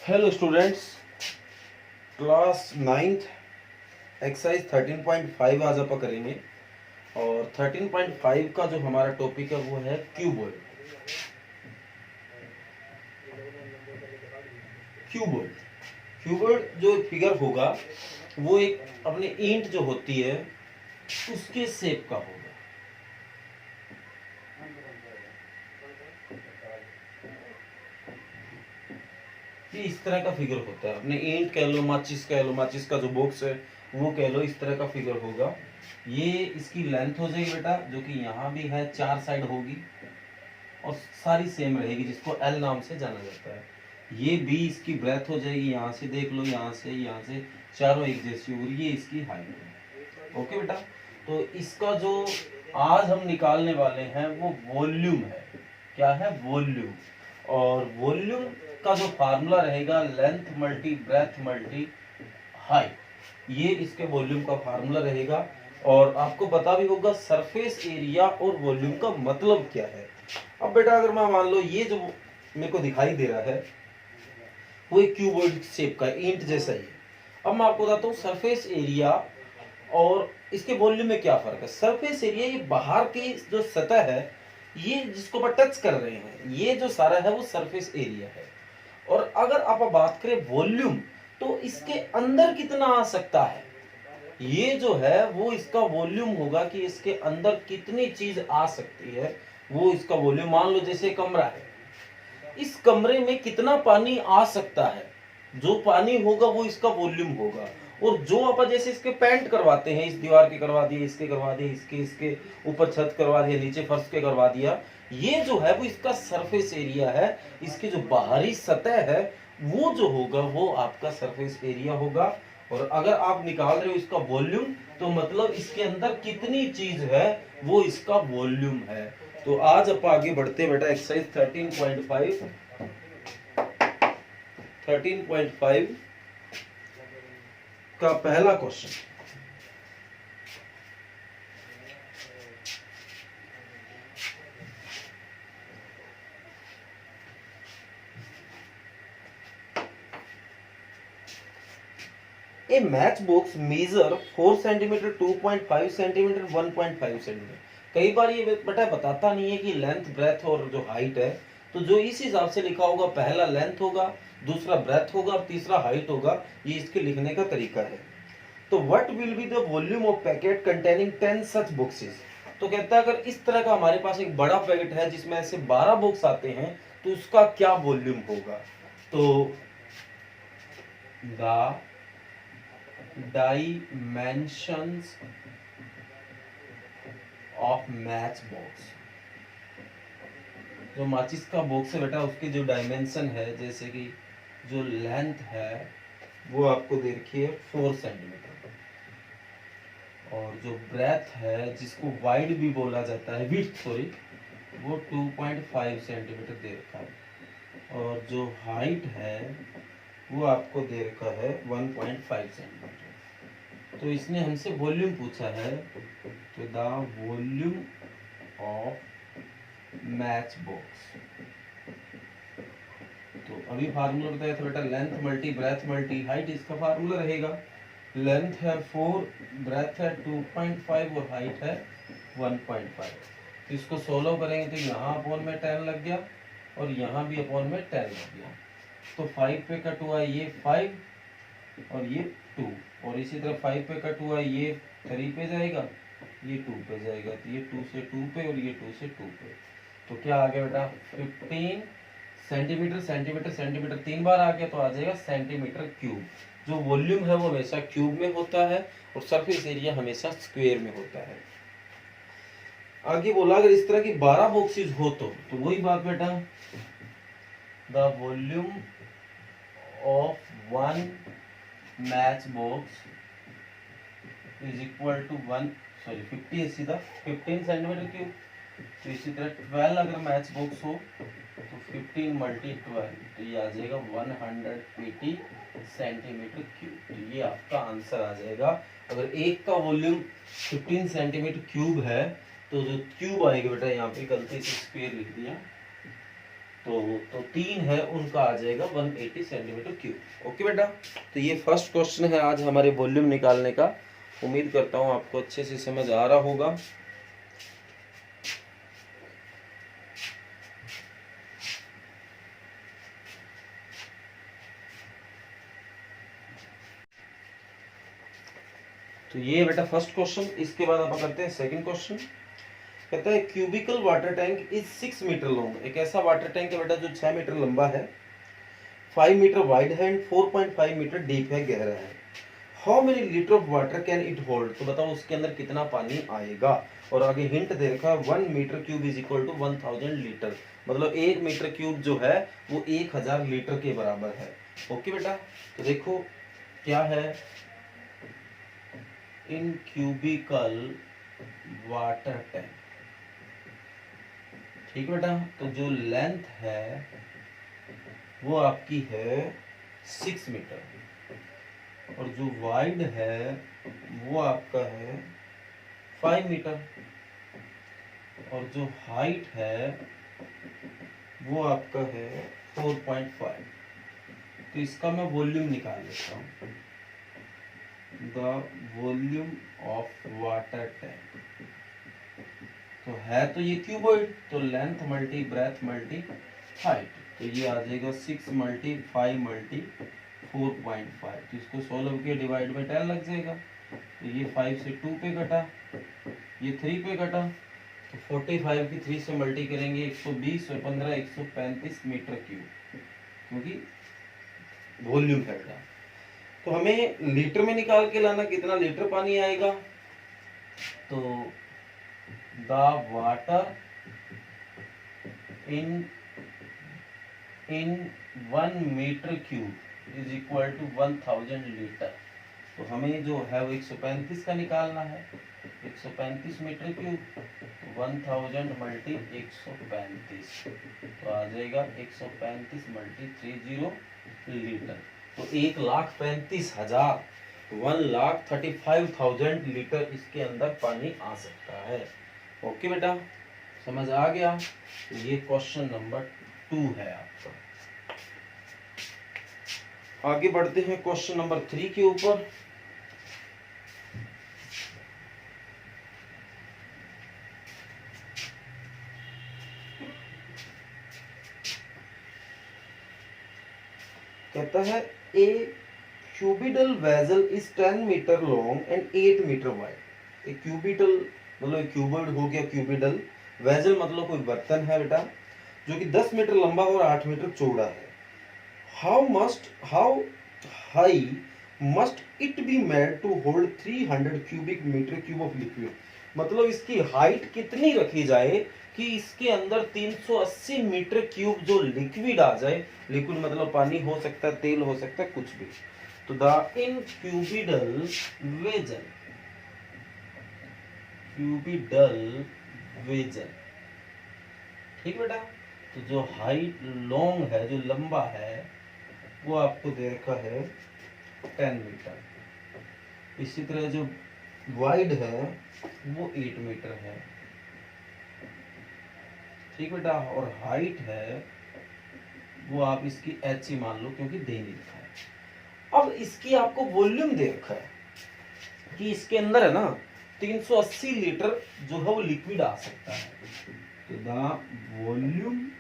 Hello students, class 9th exercise 13.5 आज आप करेंगे। और 13.5 का जो हमारा टॉपिक है वो है क्यूबॉइड। क्यूबॉइड जो फिगर होगा वो एक अपने ईंट जो होती है उसके शेप का होगा। ये इस तरह का फिगर होता है, अपने ईंट कह लो, माचिस कह लो, माचिस का जो बॉक्स है वो कह लो, इस तरह का फिगर होगा। ये इसकी लेंथ हो जाएगी बेटा, जो कि यहाँ भी है, 4 साइड होगी और सारी सेम रहेगी, जिसको एल नाम से जाना जाता है। ये भी इसकी ब्रेथ हो जाएगी, यहाँ से देख लो, यहाँ से चारों एक जैसी होगी। ये इसकी हाइट है। ओके बेटा, तो इसका जो आज हम निकालने वाले हैं वो वॉल्यूम है। क्या है? वॉल्यूम। और वॉल्यूम का जो फार्मूला रहेगा length multi breadth multi height, ये इसके वॉल्यूम का फार्मूला रहेगा। और आपको पता भी होगा सरफेस एरिया और वॉल्यूम का मतलब क्या है। अब बेटा अगर मैं मान लो ये जो मेरे को दिखाई दे रहा है वो एक क्यूबॉइड शेप का ईंट जैसा ही है। अब मैं आपको बताता हूँ सरफेस एरिया और इसके वॉल्यूम में क्या फर्क है। सरफेस एरिया ये बाहर की जो सतह है, ये जिसको अपन टच कर रहे हैं, ये जो सारा है वो सरफेस एरिया है। और अगर आप बात करें वॉल्यूम, तो इसके अंदर कितना आ सकता है, ये जो है वो इसका वॉल्यूम होगा कि इसके अंदर कितनी चीज आ सकती है, वो इसका वॉल्यूम। मान लो जैसे कमरा है, इस कमरे में कितना पानी आ सकता है, जो पानी होगा वो इसका वॉल्यूम होगा। और जो अपन जैसे इसके पेंट करवाते हैं, इस दीवार के करवा दिए, इसके करवा दिए, इसके ऊपर छत करवा दिया, नीचे फर्श के करवा दिया, ये जो है वो इसका सरफेस एरिया है। इसकी जो बाहरी सतह है वो जो होगा वो आपका सरफेस एरिया होगा। और अगर आप निकाल रहे हो इसका वॉल्यूम, तो मतलब इसके अंदर कितनी चीज है वो इसका वॉल्यूम है। तो आज आप आगे बढ़ते बेटा एक्सरसाइज 13.5 का पहला question. A matchbox measure 4 centimetre, 2.5 centimetre, 1.5 centimetre. कई बार ये बेटा बताता नहीं है कि लेंथ ब्रेथ और जो हाइट है, तो जो इस हिसाब से लिखा होगा, पहला लेंथ होगा, दूसरा ब्रेथ होगा और तीसरा हाइट होगा। ये इसके लिखने का तरीका है। तो what will be the volume of packet containing 10 such boxes. तो कहता है अगर इस तरह का हमारे पास एक बड़ा पैकेट है जिसमें ऐसे 12 बॉक्स आते हैं, तो उसका क्या वॉल्यूम होगा। तो the dimensions of match box, जो माचिस का बॉक्स है बेटा उसकी जो डायमेंशन है, जैसे कि जो लेंथ है वो आपको दे रखी है 4 सेंटीमीटर, और जो ब्रेथ है जिसको वाइड भी बोला जाता है, विड्थ सॉरी, वो 2.5 सेंटीमीटर दे रखा है। और जो हाइट है वो आपको दे रखा है 1.5 सेंटीमीटर। तो इसने हमसे वॉल्यूम पूछा है, तो the volume of match box. तो अभी फार्मूला बताया था बेटा, length multi breadth multi height, इसका फार्मूला रहेगा। लेंथ है 4, ब्रेथ है 2.5 और हाइट है 1.5। तो इसको सोल्व करेंगे तो यहाँ अपॉन में 10 लग गया और यहाँ भी अपॉन में 10 लग गया। तो 5 पे कट हुआ ये 5 और ये 2, और इसी तरह 5 पे कट हुआ ये 3 पे जाएगा, ये 2 पे जाएगा, तो ये 2 से 2 पे और ये 2 से 2 पे। तो क्या आ गया बेटा 15 सेंटीमीटर। सेंटीमीटर सेंटीमीटर 3 बार आ गया तो आ जाएगा सेंटीमीटर क्यूब। जो वॉल्यूम है वो हमेशा क्यूब में होता है और सरफेस एरिया हमेशा स्क्वायर में होता है। आगे बोला अगर इस तरह की 12 बॉक्सेस हो तो वही बात बेटा, the volume of 1 match box is equal to 50 है सीधा 15 सेंटीमीटर क्यूब। तो इसी तरह 12 अगर मैच बॉक्स हो तो 15 मल्टी 12, तो ये आ जाएगा 180 सेंटीमीटर क्यूब। तो ये आपका आंसर आ जाएगा। अगर एक का वॉल्यूम 15 सेंटीमीटर क्यूब है तो जो क्यूब आएगा बेटा, यहाँ पे गलती से स्क्वायर लिख दिया, तो 3 है उनका आ जाएगा 180 सेंटीमीटर क्यूब। ओके बेटा, तो ये फर्स्ट क्वेश्चन है आज हमारे वॉल्यूम निकालने का। उम्मीद करता हूँ आपको अच्छे से समझ आ रहा होगा। तो ये बेटा फर्स्ट क्वेश्चन। इसके बाद आप करते हैं सेकंड क्वेश्चन। कहता है cubical water tank is 6 metre long. एक ऐसा वाटर टैंक है बेटा जो 6 मीटर लंबा है, 5 मीटर वाइड है एंड 4.5 मीटर डीप है, गहरा है। How many litre of water can it hold. तो बताओ उसके अंदर कितना पानी आएगा। और आगे हिंट दे रखा है 1 metre cube is equal to 1000 litre. मतलब 1 मीटर क्यूब जो है वो 1000 लीटर के बराबर है। ओके बेटा, तो देखो क्या है, इन क्यूबिकल वाटर टैंक, ठीक बेटा, तो जो लेंथ है वो आपकी है 6 मीटर और जो वाइड है वो आपका है 5 मीटर और जो हाइट है वो आपका है 4.5। तो इसका मैं वॉल्यूम निकाल लेता हूँ। The volume of water tank, तो है तो ये क्यूबॉइड, तो length multi breadth multi height, तो ये आ जाएगा 6 मल्टी 5 मल्टी 4.5। तो इसको सोल्व किया, डिवाइड बाई 10 लग जाएगा। तो ये 5 से 2 पे कटा, ये 3 पे कटा, तो 45 की 3 से मल्टी करेंगे 120 और 15 135 मीटर क्यूब, क्योंकि वॉल्यूम है बेटा। तो हमें लीटर में निकाल के लाना कितना लीटर पानी आएगा। तो the water in 1 metre cube is equal to 1000 litre. तो हमें जो है वो 135 का निकालना है। 135 मीटर क्यूब, 1000 मल्टी 135, तो आ जाएगा 135 मल्टी 30 लीटर। तो 1,35,000 1,35,000 लीटर इसके अंदर पानी आ सकता है। ओके बेटा, समझ आ गया। तो ये क्वेश्चन नंबर 2 है आपका। आगे बढ़ते हैं क्वेश्चन नंबर 3 के ऊपर। कहता है a cuboidal vessel is 10 metre long and 8 metre wide. एक क्यूबिडल मतलब क्यूबॉइड हो गया क्यूबिडल, वेजल मतलब कोई बर्तन है बेटा जो कि 10 मीटर लंबा और 8 मीटर चौड़ा है। How high must it be made to hold 300 cubic metre cube of liquid. मतलब इसकी हाइट कितनी रखी जाए कि इसके अंदर 380 मीटर क्यूब जो लिक्विड आ जाए। लिक्विड मतलब पानी हो सकता है, तेल हो सकता है, कुछ भी। तो द इन क्यूबिडल वेजल, ठीक बेटा। तो जो हाइट लॉन्ग है, जो लंबा है, वो आपको दे रखा है 10 मीटर। इसी तरह जो वाइड है वो 8 मीटर है, ठीक बेटा। और हाइट है वो आप इसकी एच ही मान लो क्योंकि दे नहीं रखा है। अब इसकी आपको वॉल्यूम दे रखा है कि इसके अंदर है ना 380 लीटर जो है वो लिक्विड आ सकता है। तो the volume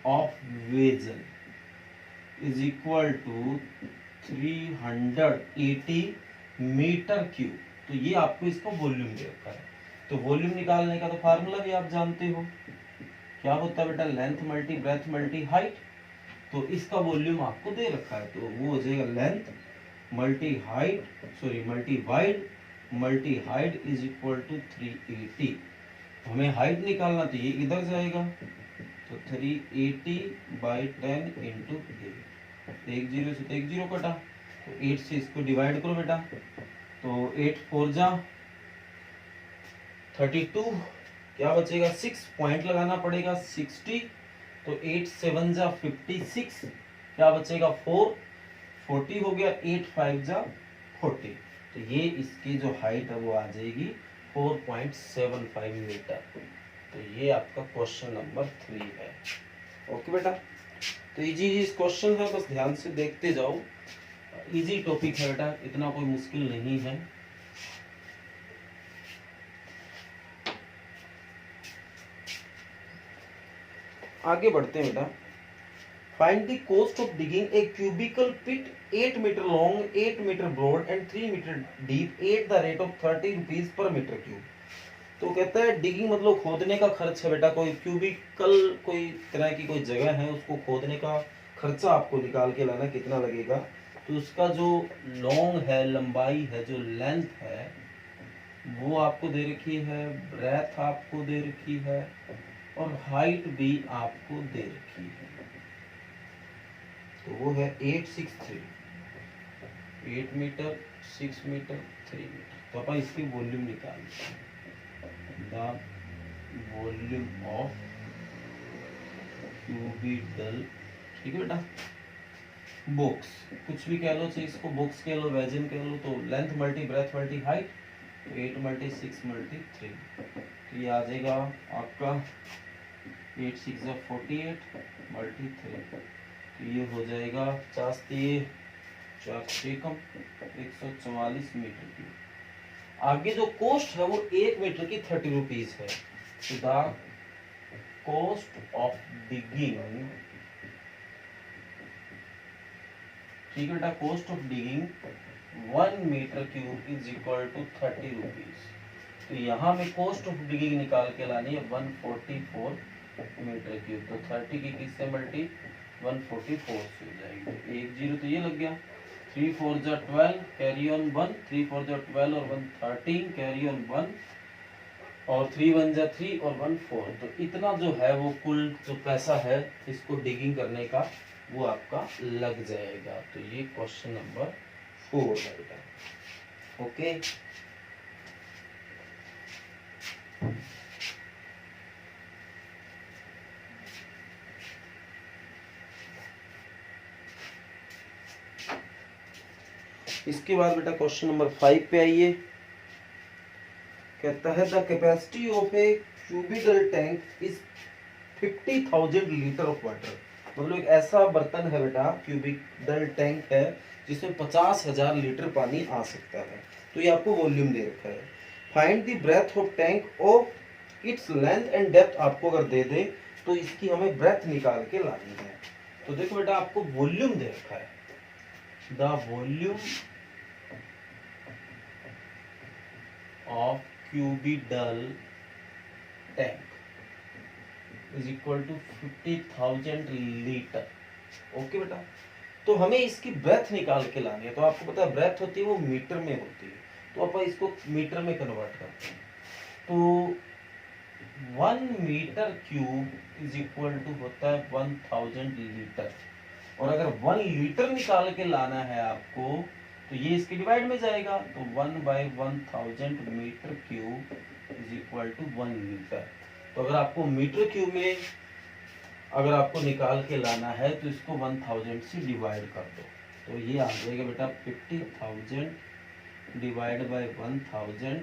of vessel is equal to 380 metre cube. तो ये आपको इसका वॉल्यूम दे रखा है। तो वॉल्यूम निकालने का तो फार्मूला भी आप जानते हो, क्या होता है बेटा, length multi breadth multi height. तो इसका वॉल्यूम आपको दे रखा है, तो वो हो जाएगा length multi height sorry multi wide multi height is equal to 380। हमें हाइट निकालना, तो ये इधर जाएगा, तो 380 बाई 10 इंटू 8। 1 0 से 1 0 कटा, तो 8 से इसको डिवाइड करो बेटा, तो 8 4 जा 32, क्या बचेगा 6 पॉइंट लगाना पड़ेगा 60, तो 8 7 जा 56, क्या बचेगा 4 40 हो गया, 8 5 जा 40। तो ये इसकी जो हाइट है वो आ जाएगी 4.75 मीटर। तो ये आपका क्वेश्चन नंबर 3 है। ओके बेटा, तो इजी इजी क्वेश्चन है, बस ध्यान से देखते जाओ। इजी टॉपिक है बेटा, इतना कोई मुश्किल नहीं है। आगे बढ़ते हैं बेटा। Find the cost of digging a cubical pit 8 metre long, 8 metre broad and 3 metre deep at the rate of 30 rupees per metre cube. तो कहता है डिगिंग मतलब खोदने का खर्च है बेटा। कोई क्यूबिकल कोई तरह की कोई जगह है, उसको खोदने का खर्चा आपको निकाल के लाना कितना लगेगा। तो उसका जो लॉन्ग है, लंबाई है, जो लेंथ है वो आपको दे रखी है, ब्रेथ आपको दे रखी है और हाइट भी आपको दे रखी है। तो वो है 863, 8 मीटर, 6 मीटर, 3 मीटर। तो अपन इसकी वॉल्यूम निकालते हैं। द वॉल्यूम ऑफ क्यूबिकल, ठीक है बेटा, बॉक्स कुछ भी कह लो, चाहे इसको बॉक्स कह लो, वेजन कह लो। तो length multi breadth multi height, 8 multi 6 multi 3। तो ये आ जाएगा आपका 8 6 48 मल्टी 3। तो ये हो जाएगा 50 4 कम 144 मीटर की। आगे जो कॉस्ट है वो 1 मीटर की 30 रुपीज है। तो द कॉस्ट ऑफ डिगिंग, ठीक है बेटा, cost of digging 1 metre cube is equal to 30 rupees. तो यहाँ में कॉस्ट ऑफ डिगिंग निकाल के लानी है 144 मीटर क्यूब। तो 30 की किससे मल्टी, 144 से हो जाएगी। 1 0 तो ये लग गया। 3 4 जा 12 कैरी ऑन 1, 3 4 जा 12 और 1 13 कैरी ऑन 1 और 3 1 जा 3 और 1 4। तो इतना जो है वो कुल जो पैसा है इसको डिगिंग करने का वो आपका लग जाएगा। तो ये क्वेश्चन नंबर 4 है बेटा। ओके, इसके बाद बेटा क्वेश्चन नंबर 5 पे आइए। कहता है the capacity of a cubical tank is 50,000 litre of water. मतलब एक ऐसा बर्तन है बेटा, क्यूबिकल टैंक है जिसमें 50,000 लीटर पानी आ सकता है। तो ये आपको वॉल्यूम दे रखा है। Find the breadth of tank of its length and depth आपको अगर दे दे तो इसकी हमें ब्रेथ निकाल के लानी है। तो देखो बेटा आपको वॉल्यूम दे रखा है, the volume of cubical tank is equal to 50,000 litre. Okay बेटा, तो हमें इसकी ब्रेथ निकाल के लानी है। तो आपको पता है ब्रेथ होती है वो मीटर में होती है, तो अपन इसको मीटर में कन्वर्ट करते हैं। तो 1 metre cube is equal to होता है 1000 लीटर। और अगर 1 लीटर निकाल के लाना है आपको तो ये इसके डिवाइड में जाएगा। तो 1/1000 metre cube is equal to 1 litre. तो अगर आपको मीटर क्यूब में अगर आपको निकाल के लाना है तो इसको 1000 से डिवाइड कर दो। तो ये आ जाएगा बेटा 50,000 डिवाइड बाय 1000,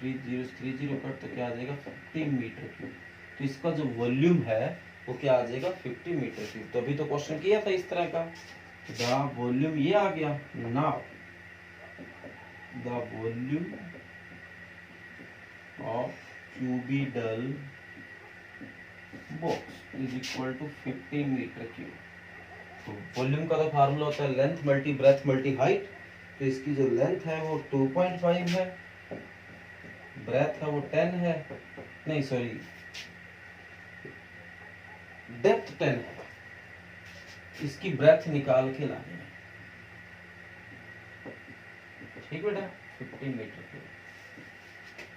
30 30 कट तो क्या आ जाएगा 50 मीटर क्यूब। तो इसका जो वॉल्यूम है वो क्या आ जाएगा 50 मीटर क्यूब। तो अभी तो क्वेश्चन किया था इस तरह का, द वॉल्यूम ये आ गया। Now the volume of cubical box is equal to 50 metre cube. तो वॉल्यूम का तो फार्मूला होता है length multi breadth multi height. तो इसकी जो लेंथ है वो 2.5 है, ब्रेथ है वो 10 है, नहीं सॉरी डेप्थ 10 है। इसकी ब्रेथ निकाल के लानी है, ठीक बेटा 50 मीटर क्यूब।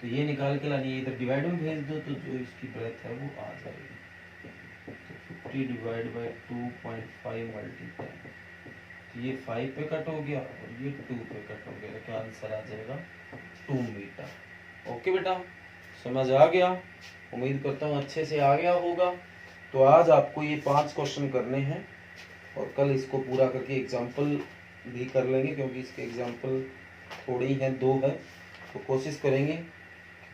तो ये निकाल के लानी है, इधर डिवाइड में भेज दो तो जो इसकी ब्रेथ है वो आ जाएगी। तो 50 डिवाइड बाय 2.5 मल्टी 10। तो ये 5 पे कट हो गया और ये 2 पे कट हो गया। तो क्या आंसर आ जाएगा 2 मीटर। ओके बेटा, समझ आ गया? उम्मीद करता हूँ अच्छे से आ गया होगा। तो आज आपको ये 5 क्वेश्चन करने हैं और कल इसको पूरा करके एग्जाम्पल भी कर लेंगे, क्योंकि इसके एग्जाम्पल थोड़े ही हैं, 2 है। तो कोशिश करेंगे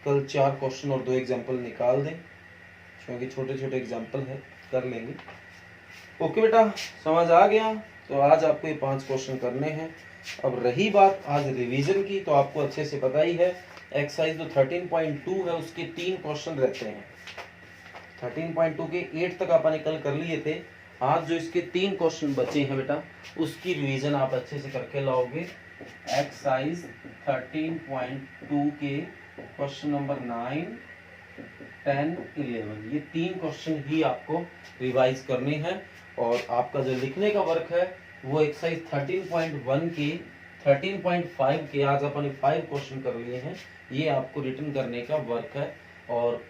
कल 4 क्वेश्चन और 2 एग्जाम्पल निकाल दें क्योंकि छोटे छोटे एग्जाम्पल है, कर लेंगे। ओके बेटा, समझ आ गया। तो आज आपको ये 5 क्वेश्चन करने हैं। अब रही बात आज रिवीजन की, तो आपको अच्छे से पता ही है एक्सरसाइज जो 13.2 है उसके 3 क्वेश्चन रहते हैं। 13.2 के 8 तक आपने कल कर लिए थे। आज जो इसके 3 क्वेश्चन बचे हैं बेटा, उसकी रिवीजन आप अच्छे से करके लाओगे। एक्सरसाइज 13.2 के क्वेश्चन नंबर 9, 10, 11 ये 3 क्वेश्चन ही आपको रिवाइज करने हैं। और आपका जो लिखने का वर्क है वो एक्सरसाइज 13.1 के 13.5 के आज अपन 5 क्वेश्चन कर लिए हैं, ये आपको रिटर्न करने का वर्क है। और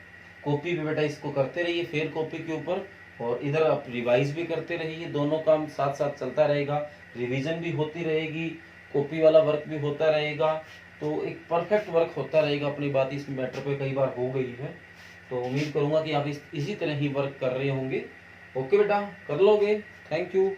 कॉपी भी बेटा इसको करते रहिए फेयर कॉपी के ऊपर, और इधर आप रिवाइज भी करते रहिए। दोनों काम साथ साथ चलता रहेगा, रिवीजन भी होती रहेगी, कॉपी वाला वर्क भी होता रहेगा, तो एक परफेक्ट वर्क होता रहेगा। अपनी बात इस मैटर पे कई बार हो गई है, तो उम्मीद करूंगा कि आप इसी तरह ही वर्क कर रहे होंगे। ओके बेटा, कर लोगे। Thank you.